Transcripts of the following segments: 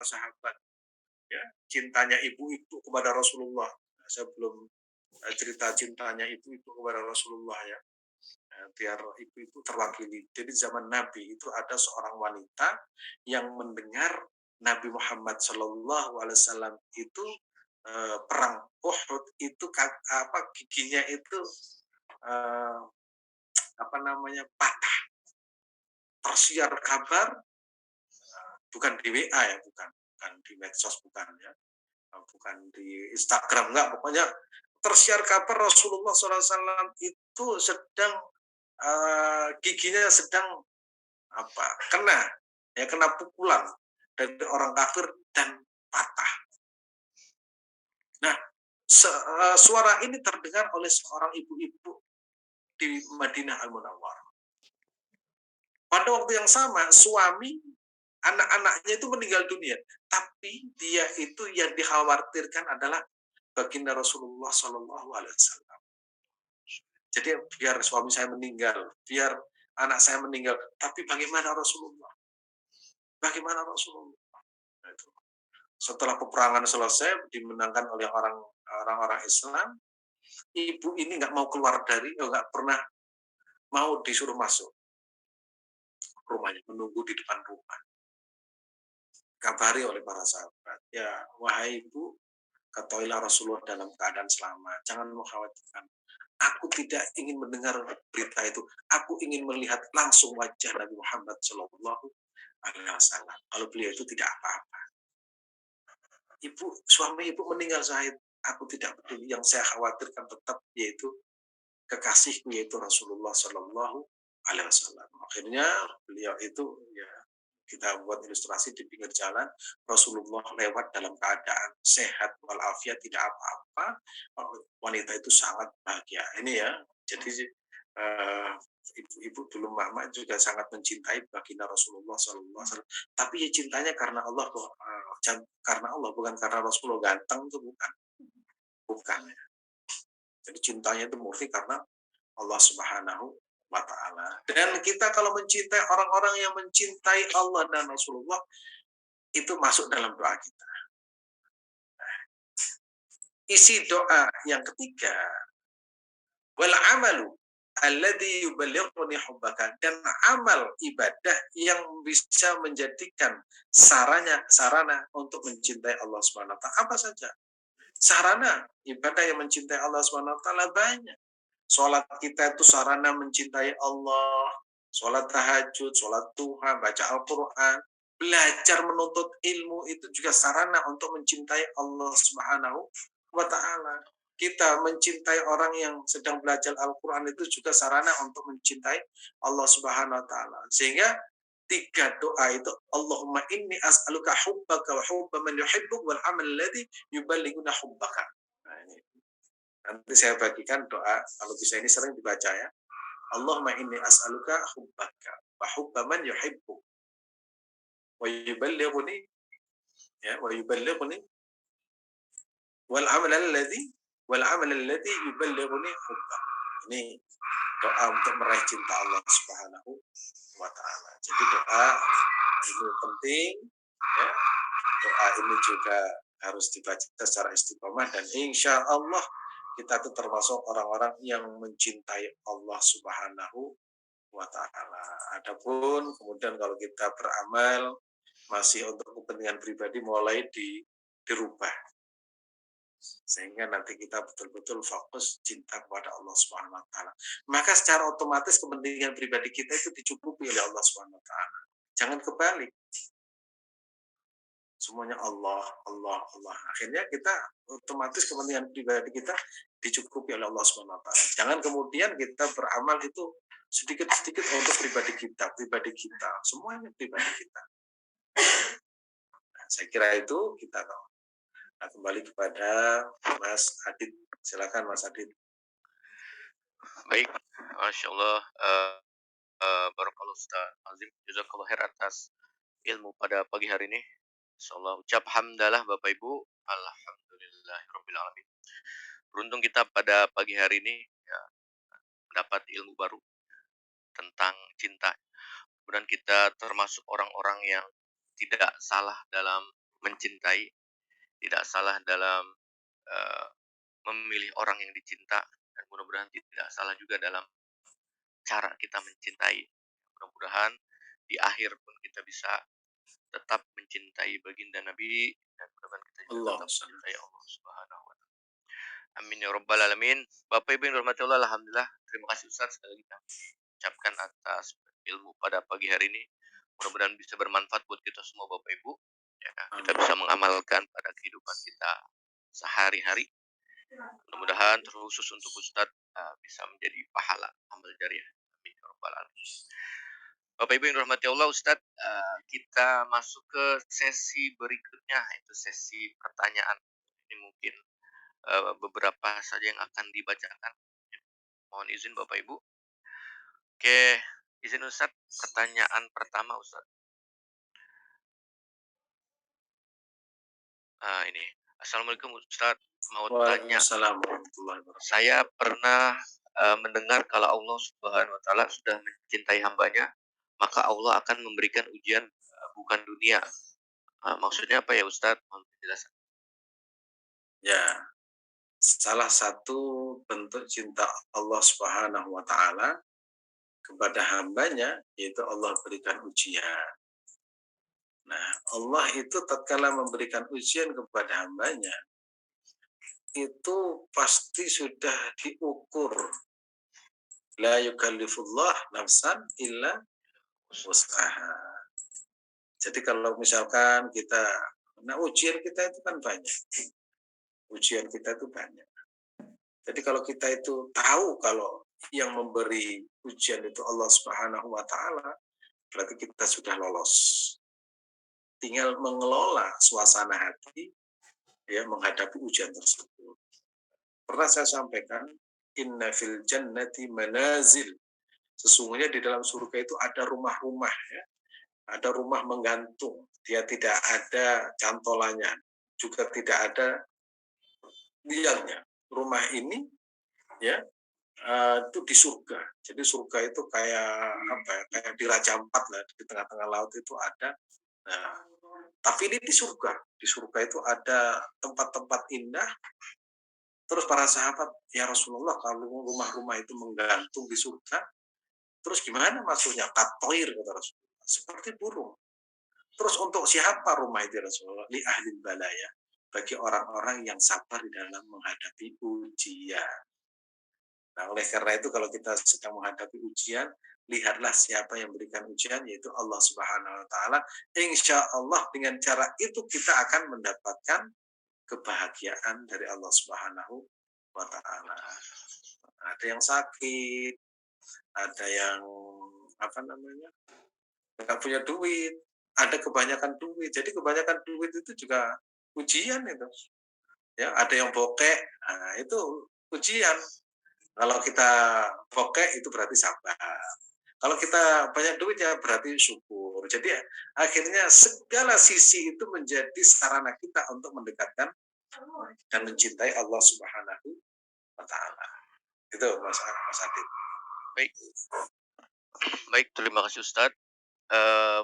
sahabat, ya, cintanya ibu itu kepada Rasulullah. Saya belum cerita cintanya ibu itu kepada Rasulullah ya. Biar ibu itu terwakili. Jadi zaman Nabi itu ada seorang wanita yang mendengar Nabi Muhammad Shallallahu Alaihi Wasallam itu perang Uhud itu giginya itu eh, apa namanya patah, tersiar kabar, bukan di WA ya, bukan di medsos, bukan ya, bukan di Instagram, enggak, pokoknya tersiar kabar Rasulullah SAW itu sedang giginya sedang kena, ya, kena pukulan dari orang kafir dan patah. Nah, suara ini terdengar oleh seorang ibu-ibu di Madinah Al-Munawwarah. Pada waktu yang sama, suami anak-anaknya itu meninggal dunia, tapi dia itu yang dikhawatirkan adalah baginda Rasulullah Shallallahu Alaihi Wasallam. Jadi biar suami saya meninggal, biar anak saya meninggal, tapi bagaimana Rasulullah? Bagaimana Rasulullah? Nah, itu. Setelah peperangan selesai, dimenangkan oleh orang-orang Islam, ibu ini nggak mau keluar nggak pernah mau disuruh masuk rumahnya, menunggu di depan rumah. Kabari oleh para sahabat, ya wahai ibu, ketahuilah Rasulullah dalam keadaan selamat, jangan mengkhawatirkan. Aku tidak ingin mendengar berita itu. Aku ingin melihat langsung wajah Nabi Muhammad Shallallahu Alaihi Wasallam. Kalau beliau itu tidak apa-apa. Suami ibu meninggal syahid. Aku tidak peduli. Yang saya khawatirkan tetap yaitu kekasihku, yaitu Rasulullah Shallallahu Alaihi Wasallam. Akhirnya beliau itu, ya, kita buat ilustrasi di pinggir jalan, Rasulullah lewat dalam keadaan sehat walafiat, tidak apa-apa. Wanita itu sangat bahagia. Ini ya, jadi ibu-ibu dulu mama juga sangat mencintai baginda Rasulullah SAW. Tapi ya cintanya karena Allah, karena Allah, bukan karena Rasulullah ganteng, itu bukan. Jadi cintanya itu murni karena Allah Subhanahu wa Ta'ala. Dan kita kalau mencintai orang-orang yang mencintai Allah dan Rasulullah, itu masuk dalam doa kita. Isi doa yang ketiga, wal amalu alladzi yuballighuni hubbaka, dan amal ibadah yang bisa menjadikan sarana untuk mencintai Allah Subhanahu wa taala. Apa saja? Sarana ibadah yang mencintai Allah Subhanahu wa taala banyak. Salat kita itu sarana mencintai Allah, salat tahajud, salat duha, baca Al-Qur'an, belajar menuntut ilmu itu juga sarana untuk mencintai Allah Subhanahu wa taala. Kita mencintai orang yang sedang belajar Al-Qur'an itu juga sarana untuk mencintai Allah Subhanahu wa taala. Sehingga tiga doa itu, Allahumma inni as'aluka hubbaka wa hubba man yuhibbuk wal amal alladhi yuballighuna hubbaka. Nah, ini nanti saya bagikan doa, kalau bisa ini sering dibaca ya. Allahumma inni as'aluka hubbaka wa hubba man yuhibbuk wa yuballighuni, ya, wa yuballighuni wal amal alladhi yuballighuni hubbak. Ini doa untuk meraih cinta Allah Subhanahu wa taala. Jadi doa ini penting, ya. Doa ini juga harus dibaca secara istiqomah, dan insya Allah kita itu termasuk orang-orang yang mencintai Allah Subhanahu wa taala. Adapun kemudian kalau kita beramal masih untuk kepentingan pribadi, mulai dirubah sehingga nanti kita betul-betul fokus cinta kepada Allah Subhanahu wa taala. Maka secara otomatis kepentingan pribadi kita itu dicukupi oleh Allah Subhanahu wa taala. Jangan kebalik. Semuanya Allah, Allah, Allah. Akhirnya kita otomatis kepentingan pribadi kita dicukupi oleh Allah Subhanahu wa taala. Jangan kemudian kita beramal itu sedikit-sedikit untuk pribadi kita, semuanya pribadi kita. Nah, saya kira itu kita tahu. Nah, kembali kepada Mas Adit. Silakan Mas Adit. Baik, Masya Allah, Barakallahu Ustaz Azim, Jazakallah khair atas ilmu pada pagi hari ini. Insyaallah ucap hamdalah Bapak Ibu, alhamdulillahirabbil alamin. Beruntung kita pada pagi hari ini ya mendapat ilmu baru tentang cinta. Kemudian kita termasuk orang-orang yang tidak salah dalam mencintai, tidak salah dalam eh, memilih orang yang dicinta, dan mudah-mudahan tidak salah juga dalam cara kita mencintai. Mudah-mudahan di akhir pun kita bisa tetap mencintai baginda Nabi, dan mudah-mudahan kita juga Allah. tetap mencintai Allah Subhanahu wa taala. Amin ya rabbal alamin. Bapak Ibu yang dirahmati Allah, alhamdulillah. Terima kasih Ustaz sekali lagi kami ucapkan atas ilmu pada pagi hari ini. Mudah-mudahan bisa bermanfaat buat kita semua Bapak Ibu. Ya, kita bisa mengamalkan pada kehidupan kita sehari-hari. Mudah-mudahan terkhusus untuk Ustadz bisa menjadi pahala amal jariah. Amin ya rabbal alamin. Bapak Ibu yang dirahmati Allah, Ustadz, kita masuk ke sesi berikutnya, yaitu sesi pertanyaan. Ini mungkin beberapa saja yang akan dibacakan. Mohon izin Bapak Ibu. Oke, izin Ustadz, pertanyaan pertama Ustadz. Ini, Assalamualaikum Ustadz, mau tanya. Waalaikumsalam warahmatullahi wabarakatuh. Saya pernah mendengar kalau Allah Subhanahu wa taala sudah mencintai hambanya, maka Allah akan memberikan ujian bukan dunia. Maksudnya apa ya Ustadz? Mohon penjelasan. Ya, salah satu bentuk cinta Allah Subhanahu wa taala kepada hambanya yaitu Allah berikan ujian. Nah, Allah itu tatkala memberikan ujian kepada hambanya itu pasti sudah diukur. La yukallifullah nafsan illa wus'aha. Jadi kalau misalkan kita, nah ujian kita itu kan banyak. Ujian kita itu banyak. Jadi kalau kita itu tahu kalau yang memberi ujian itu Allah Subhanahu wa taala, berarti kita sudah lolos. Tinggal mengelola suasana hati ya menghadapi ujian tersebut. Pernah saya sampaikan, inna fil jannati manazil. Sesungguhnya di dalam surga itu ada rumah-rumah ya. Ada rumah menggantung, dia tidak ada cantolannya, juga tidak ada liangnya. Rumah ini ya itu di surga. Jadi surga itu kayak apa ya? Kayak di Raja Ampat lah, di tengah-tengah laut itu ada. Nah, tapi ini di surga. Di surga itu ada tempat-tempat indah. Terus para sahabat, ya Rasulullah, kalau rumah-rumah itu menggantung di surga, terus gimana maksudnya? Katoir kata Rasulullah. Seperti burung. Terus untuk siapa rumah itu Rasulullah? Li ahli balaya. Bagi orang-orang yang sabar di dalam menghadapi ujian. Nah, oleh karena itu kalau kita sedang menghadapi ujian, lihatlah siapa yang berikan ujian, yaitu Allah Subhanahu wa taala. Insya Allah dengan cara itu kita akan mendapatkan kebahagiaan dari Allah Subhanahu wa taala. Ada yang sakit, ada yang apa namanya? Nggak punya duit, ada kebanyakan duit. Jadi kebanyakan duit itu juga ujian itu. Ya, ada yang bokek, nah itu ujian. Kalau kita bokek itu berarti sabar. Kalau kita banyak duit ya berarti syukur. Jadi akhirnya segala sisi itu menjadi sarana kita untuk mendekatkan dan mencintai Allah Subhanahu wa taala. Itu Mas Adit. Baik, baik, terima kasih Ustadz.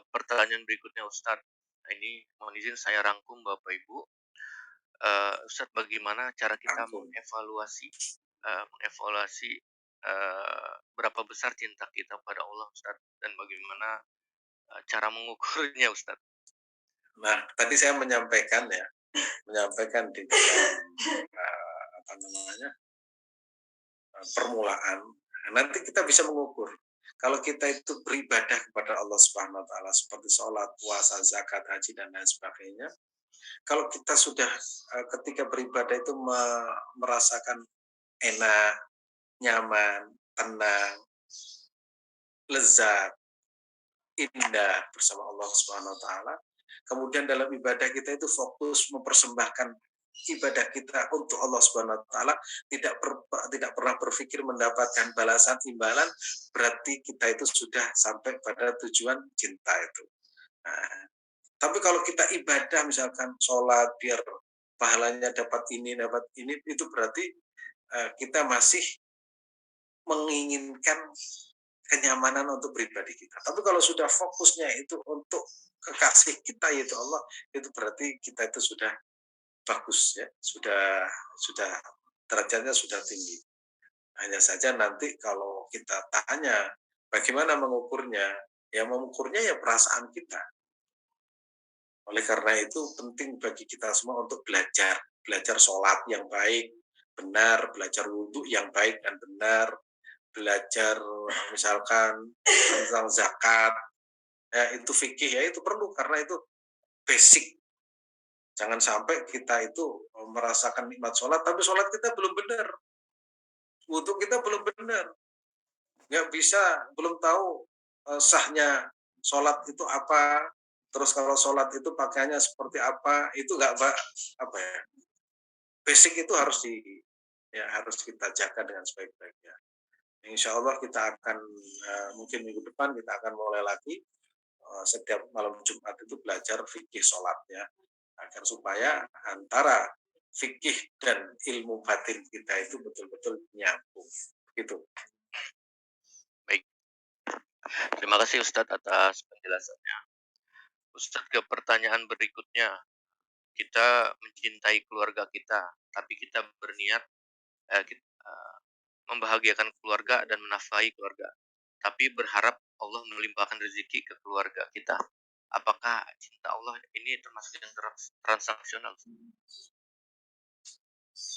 Pertanyaan berikutnya Ustadz. Ini mohon izin saya rangkum Bapak Ibu. Ustadz, bagaimana cara kita Rangkum. mengevaluasi berapa besar cinta kita pada Allah Ustadz, dan bagaimana cara mengukurnya Ustadz? Nah, tadi saya menyampaikan di dalam apa namanya permulaan. Nanti kita bisa mengukur. Kalau kita itu beribadah kepada Allah Subhanahu wa taala seperti sholat, puasa, zakat, haji dan lain sebagainya. Kalau kita sudah ketika beribadah itu merasakan enak, nyaman, tenang, lezat, indah bersama Allah Subhanahu wa taala. Kemudian dalam ibadah kita itu fokus mempersembahkan ibadah kita untuk Allah Subhanahu wa taala, tidak pernah berpikir mendapatkan balasan imbalan, berarti kita itu sudah sampai pada tujuan cinta itu. Nah, tapi kalau kita ibadah misalkan sholat biar pahalanya dapat ini itu berarti kita masih menginginkan kenyamanan untuk pribadi kita. Tapi kalau sudah fokusnya itu untuk kekasih kita yaitu Allah, itu berarti kita itu sudah bagus ya, sudah derajatnya sudah tinggi. Hanya saja nanti kalau kita tanya bagaimana mengukurnya, ya mengukurnya ya perasaan kita. Oleh karena itu penting bagi kita semua untuk belajar sholat yang baik, benar, belajar wudhu yang baik dan benar, belajar misalkan tentang zakat, ya itu fikih ya itu perlu karena itu basic. Jangan sampai kita itu merasakan nikmat sholat, tapi sholat kita belum benar, wudhu kita belum benar, nggak bisa, belum tahu sahnya sholat itu apa, terus kalau sholat itu pakaiannya seperti apa, itu nggak apa ya, basic itu harus harus kita jaga dengan sebaik-baiknya. Insya Allah kita akan mungkin minggu depan kita akan mulai lagi setiap malam Jumat itu belajar fikih sholat ya, agar supaya antara fikih dan ilmu batin kita itu betul-betul nyambung. Gitu. Baik. Terima kasih Ustadz atas penjelasannya. Ustadz, ke pertanyaan berikutnya. Kita mencintai keluarga kita, tapi kita berniat membahagiakan keluarga dan menafkahi keluarga, tapi berharap Allah melimpahkan rezeki ke keluarga kita. Apakah cinta Allah ini termasuk yang transaksional?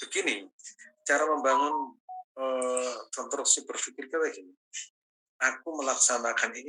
Begini, cara membangun konstruksi berpikir kita gini. Aku melaksanakan ini